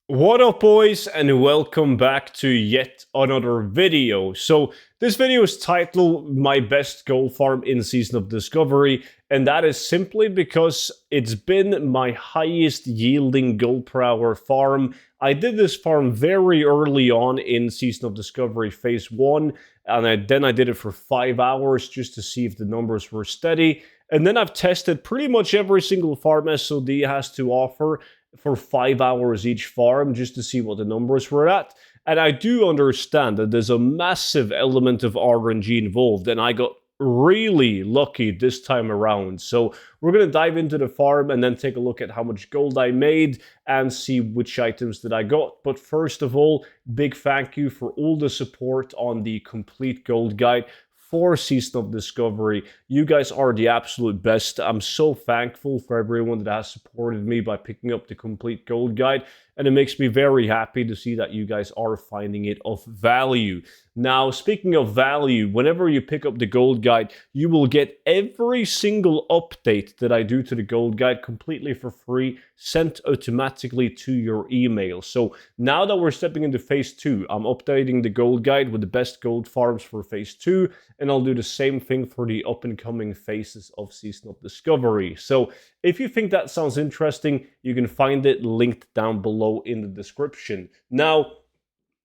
What up, boys, and welcome back to yet another video. So this video is titled My Best Gold Farm in Season of Discovery, and that is simply because it's been my highest yielding gold per hour farm. I did this farm very early on in Season of Discovery Phase 1, and then I did it for 5 hours just to see if the numbers were steady. And then I've tested pretty much every single farm SOD has to offer for 5 hours each farm just to see what the numbers were at. And I do understand that there's a massive element of RNG involved, and I got really lucky this time around. So we're going to dive into the farm and then take a look at how much gold I made and see which items that I got. But first of all, big thank you for all the support on the complete gold guide for Season of Discovery. You guys are the absolute best. I'm so thankful for everyone that has supported me by picking up the complete gold guide, and it makes me very happy to see that you guys are finding it of value. Now, speaking of value, whenever you pick up the gold guide, you will get every single update that I do to the gold guide completely for free, sent automatically to your email. So now that we're stepping into phase 2, I'm updating the gold guide with the best gold farms for phase 2, and I'll do the same thing for the up and coming phases of Season of Discovery. So if you think that sounds interesting, you can find it linked down below in the description. Now,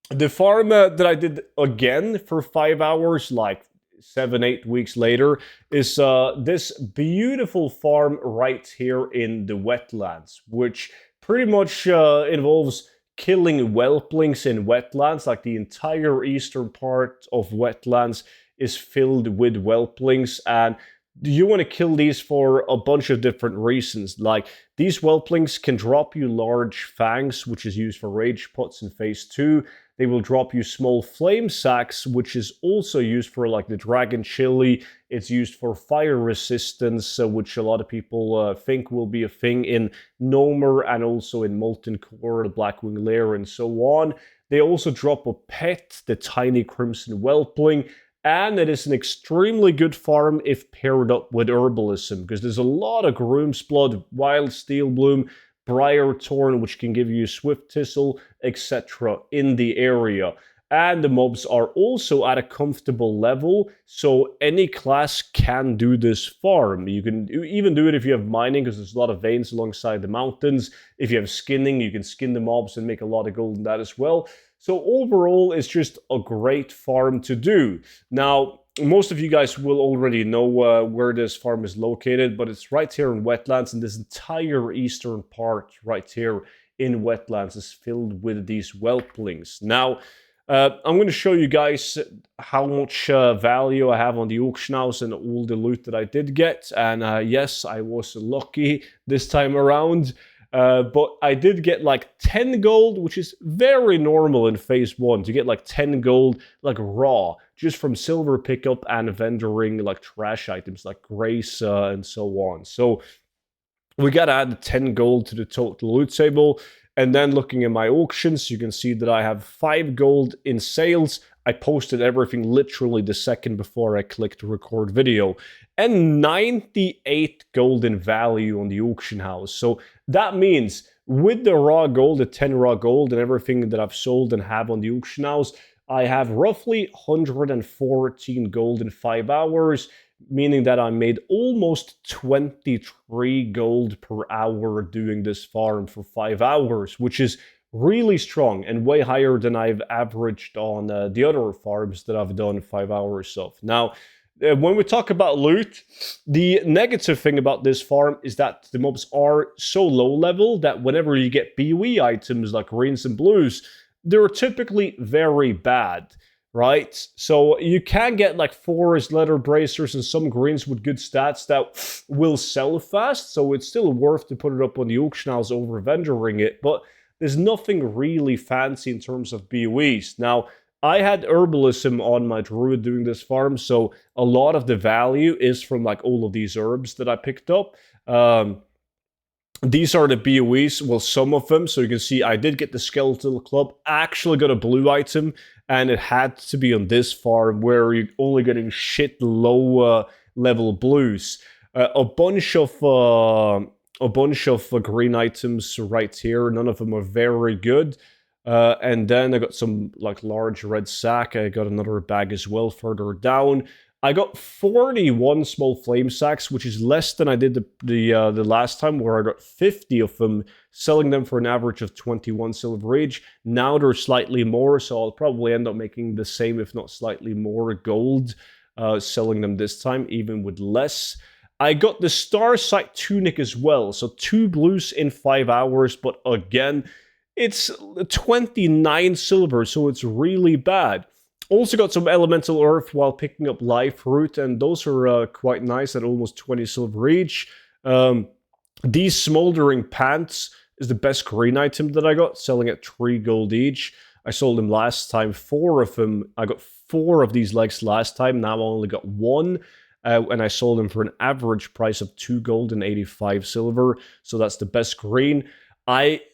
the farm that I did again for 5 hours, like 7-8 weeks later, is this beautiful farm right here in the wetlands, which pretty much involves killing whelplings in wetlands. Like the entire eastern part of wetlands is filled with whelplings, and you want to kill these for a bunch of different reasons. Like, these whelplings can drop you large fangs, which is used for rage pots in phase 2. They will drop you small flame sacks, which is also used for like the dragon chili. It's used for fire resistance, which a lot of people think will be a thing in Nomer and also in Molten Core, the Blackwing Lair, and so on. They also drop a pet, the tiny crimson whelpling. And it is an extremely good farm if paired up with herbalism, because there's a lot of Groom's Blood, Wild Steel Bloom, Briar Thorn, which can give you Swift Thistle, etc. in the area. And the mobs are also at a comfortable level, so any class can do this farm. You can even do it if you have mining, because there's a lot of veins alongside the mountains. If you have skinning, you can skin the mobs and make a lot of gold in that as well. So overall, it's just a great farm to do. Now, most of you guys will already know where this farm is located, but it's right here in wetlands, and this entire eastern part right here in wetlands is filled with these whelplings. Now, I'm going to show you guys how much value I have on the auction house and all the loot that I did get. And yes, I was lucky this time around. But I did get like 10 gold, which is very normal in phase 1 to get like 10 gold, like raw, just from silver pickup and vendoring like trash items like grace and so on. So we got to add 10 gold to the total loot table. And then looking at my auctions, you can see that I have 5 gold in sales. I posted everything literally the second before I clicked record video. And 98 gold in value on the auction house. So that means with the raw gold, the 10 raw gold and everything that I've sold and have on the auction house, I have roughly 114 gold in 5 hours, meaning that I made almost 23 gold per hour doing this farm for 5 hours, which is really strong and way higher than I've averaged on the other farms that I've done 5 hours of. Now, when we talk about loot, the negative thing about this farm is that the mobs are so low level that whenever you get BOE items like greens and blues, they're typically very bad, right? So you can get like forest leather bracers and some greens with good stats that will sell fast, so it's still worth to put it up on the auction house over vendoring it, but there's nothing really fancy in terms of BOEs. Now, I had herbalism on my druid doing this farm, so a lot of the value is from like all of these herbs that I picked up. These are the BOEs, well, some of them. So you can see I did get the Skeletal Club, actually got a blue item, and it had to be on this farm where you're only getting shit low level blues. A bunch of a bunch of green items right here. None of them are very good. And then I got some like large red sack. I got another bag as well further down. I got 41 small flame sacks, which is less than I did the last time, where I got 50 of them, selling them for an average of 21 silver each. Now they're slightly more, so I'll probably end up making the same, if not slightly more, gold selling them this time, even with less. I got the Star Sight Tunic as well, so 2 blues in 5 hours, but again, it's 29 silver, so it's really bad. Also got some Elemental Earth while picking up Life Root, and those are quite nice at almost 20 silver each. These Smoldering Pants is the best green item that I got, selling at 3 gold each. I sold them last time, 4 of them. I got 4 of these legs last time, now I only got 1. And I sold them for an average price of 2 gold and 85 silver. So that's the best green.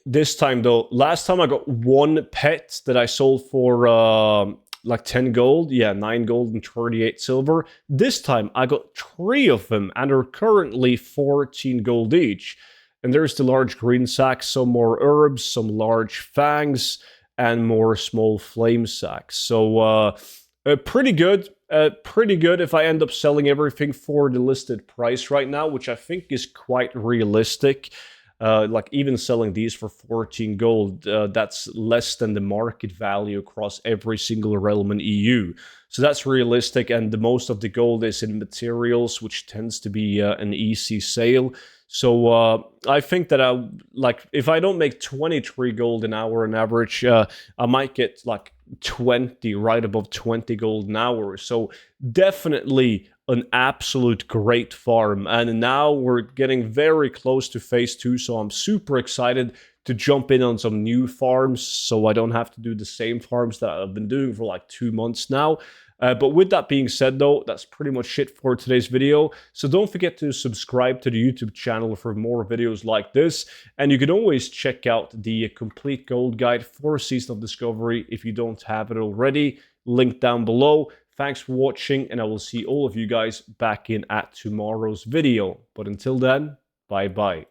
This time though, last time I got 1 pet that I sold for like 10 gold. Yeah, 9 gold and 38 silver. This time I got 3 of them and are currently 14 gold each. And there's the large green sack, some more herbs, some large fangs, and more small flame sacks. So pretty good. Pretty good if I end up selling everything for the listed price right now, which I think is quite realistic. Like even selling these for 14 gold, that's less than the market value across every single realm in EU. So that's realistic, and the most of the gold is in materials, which tends to be an easy sale. So I think that if I don't make 23 gold an hour on average, I might get like 20, right above 20 gold an hour. So definitely an absolute great farm. And now we're getting very close to phase 2, so I'm super excited to jump in on some new farms so I don't have to do the same farms that I've been doing for like 2 months now. But with that being said, though, that's pretty much it for today's video. So don't forget to subscribe to the YouTube channel for more videos like this. And you can always check out the complete gold guide for Season of Discovery if you don't have it already. Link down below. Thanks for watching, and I will see all of you guys back in at tomorrow's video. But until then, bye-bye.